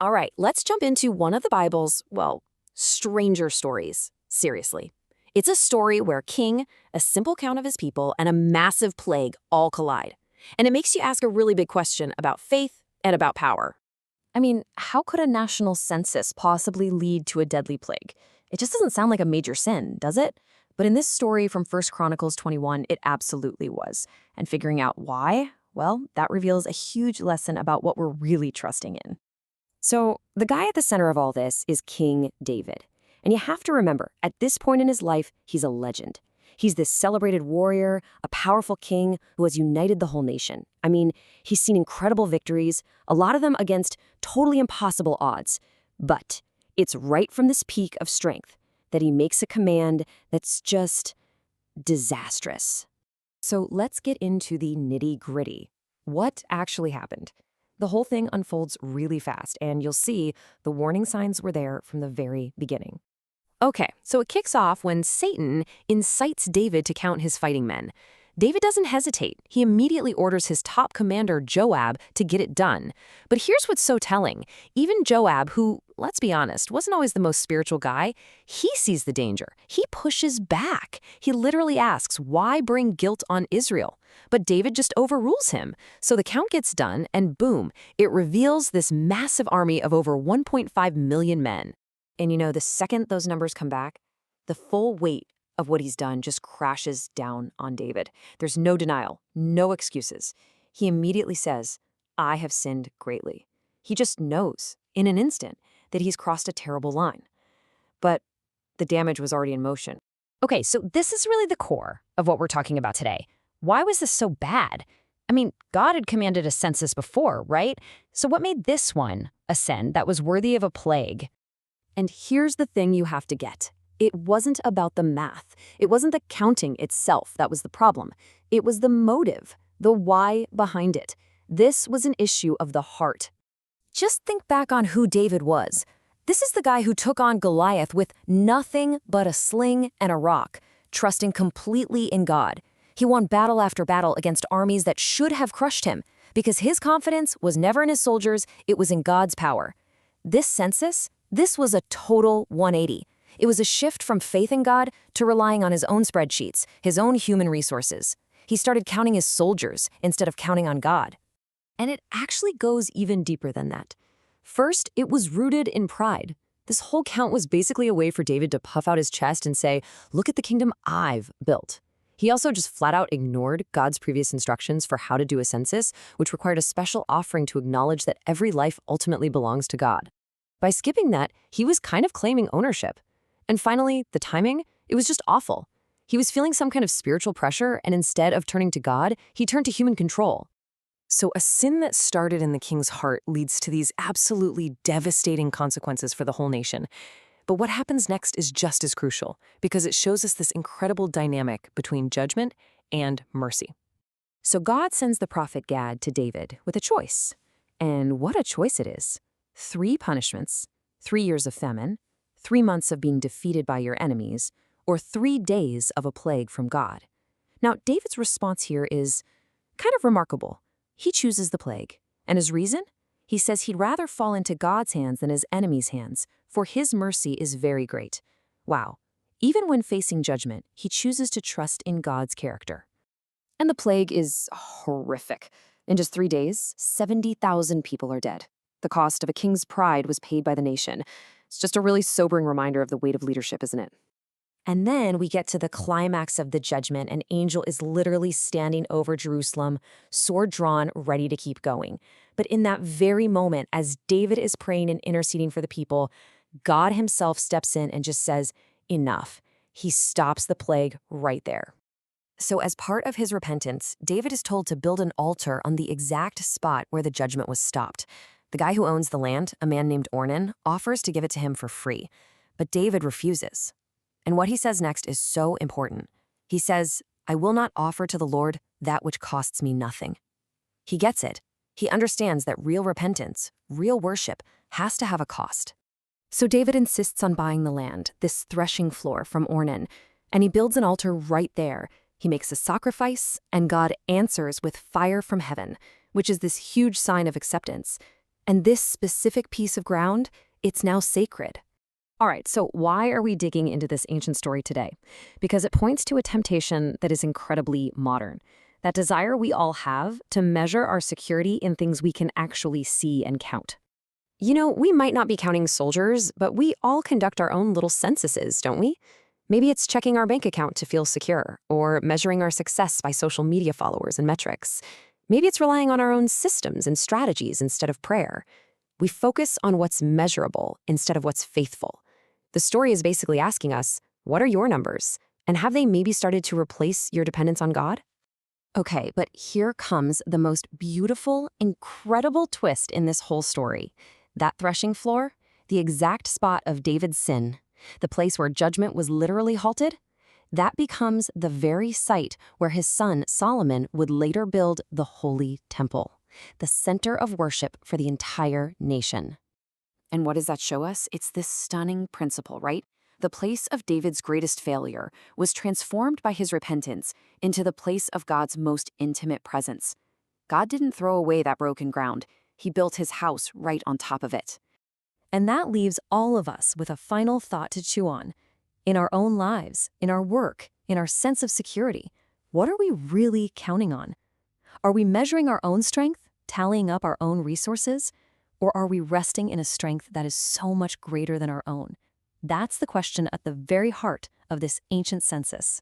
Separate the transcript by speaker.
Speaker 1: All right, let's jump into one of the Bible's, well, stranger stories. Seriously. It's a story where a king, a simple count of his people, and a massive plague all collide. And it makes you ask a really big question about faith and about power. I mean, how could a national census possibly lead to a deadly plague? It just doesn't sound like a major sin, does it? But in this story from 1 Chronicles 21, it absolutely was. And figuring out why, well, that reveals a huge lesson about what we're really trusting in. So, the guy at the center of all this is King David. And you have to remember, at this point in his life, he's a legend. He's this celebrated warrior, a powerful king who has united the whole nation. I mean, he's seen incredible victories, a lot of them against totally impossible odds. But it's right from this peak of strength that he makes a command that's just disastrous. So let's get into the nitty-gritty. What actually happened? The whole thing unfolds really fast, and you'll see the warning signs were there from the very beginning. Okay, so it kicks off when Satan incites David to count his fighting men. David doesn't hesitate. He immediately orders his top commander, Joab, to get it done. But here's what's so telling. Even Joab, who, let's be honest, wasn't always the most spiritual guy, he sees the danger. He pushes back. He literally asks, why bring guilt on Israel? But David just overrules him. So the count gets done, and boom, it reveals this massive army of over 1.5 million men. And the second those numbers come back, the full weight of what he's done just crashes down on David. There's no denial, no excuses. He immediately says, I have sinned greatly. He just knows, in an instant, that he's crossed a terrible line. But the damage was already in motion.
Speaker 2: Okay, so this is really the core of what we're talking about today. Why was this so bad? I mean, God had commanded a census before, right? So what made this one a sin that was worthy of a plague?
Speaker 1: And here's the thing you have to get. It wasn't about the math. It wasn't the counting itself that was the problem. It was the motive, the why behind it. This was an issue of the heart. Just think back on who David was. This is the guy who took on Goliath with nothing but a sling and a rock, trusting completely in God. He won battle after battle against armies that should have crushed him, because his confidence was never in his soldiers, it was in God's power. This census, this was a total 180. It was a shift from faith in God to relying on his own spreadsheets, his own human resources. He started counting his soldiers instead of counting on God. And it actually goes even deeper than that. First, it was rooted in pride. This whole count was basically a way for David to puff out his chest and say, look at the kingdom I've built. He also just flat out ignored God's previous instructions for how to do a census, which required a special offering to acknowledge that every life ultimately belongs to God. By skipping that, he was kind of claiming ownership. And finally, the timing, it was just awful. He was feeling some kind of spiritual pressure, and instead of turning to God, he turned to human control. So a sin that started in the king's heart leads to these absolutely devastating consequences for the whole nation. But what happens next is just as crucial, because it shows us this incredible dynamic between judgment and mercy. So God sends the prophet Gad to David with a choice. And what a choice it is. 3 punishments, 3 years of famine, 3 months of being defeated by your enemies, or 3 days of a plague from God. Now, David's response here is kind of remarkable. He chooses the plague. And his reason? He says he'd rather fall into God's hands than his enemies' hands, for his mercy is very great. Wow. Even when facing judgment, he chooses to trust in God's character. And the plague is horrific. In just 3 days, 70,000 people are dead. The cost of a king's pride was paid by the nation. It's just a really sobering reminder of the weight of leadership, isn't it? And then we get to the climax of the judgment. An angel is literally standing over Jerusalem, sword drawn, ready to keep going. But in that very moment, as David is praying and interceding for the people, God himself steps in and just says, enough. He stops the plague right there. So as part of his repentance, David is told to build an altar on the exact spot where the judgment was stopped. The guy who owns the land, a man named Ornan, offers to give it to him for free. But David refuses. And what he says next is so important. He says, I will not offer to the Lord that which costs me nothing. He gets it. He understands that real repentance, real worship, has to have a cost. So David insists on buying the land, this threshing floor from Ornan, and he builds an altar right there. He makes a sacrifice, and God answers with fire from heaven, which is this huge sign of acceptance. And this specific piece of ground, it's now sacred. All right, so why are we digging into this ancient story today? Because it points to a temptation that is incredibly modern. That desire we all have to measure our security in things we can actually see and count. You know, we might not be counting soldiers, but we all conduct our own little censuses, don't we? Maybe it's checking our bank account to feel secure, or measuring our success by social media followers and metrics. Maybe it's relying on our own systems and strategies instead of prayer. We focus on what's measurable instead of what's faithful. The story is basically asking us, what are your numbers? And have they maybe started to replace your dependence on God? Okay, but here comes the most beautiful, incredible twist in this whole story. That threshing floor, the exact spot of David's sin, the place where judgment was literally halted, that becomes the very site where his son Solomon would later build the Holy Temple, the center of worship for the entire nation. And what does that show us? It's this stunning principle, right? The place of David's greatest failure was transformed by his repentance into the place of God's most intimate presence. God didn't throw away that broken ground. He built his house right on top of it. And that leaves all of us with a final thought to chew on. In our own lives, in our work, in our sense of security, what are we really counting on? Are we measuring our own strength, tallying up our own resources? Or are we resting in a strength that is so much greater than our own? That's the question at the very heart of this ancient census.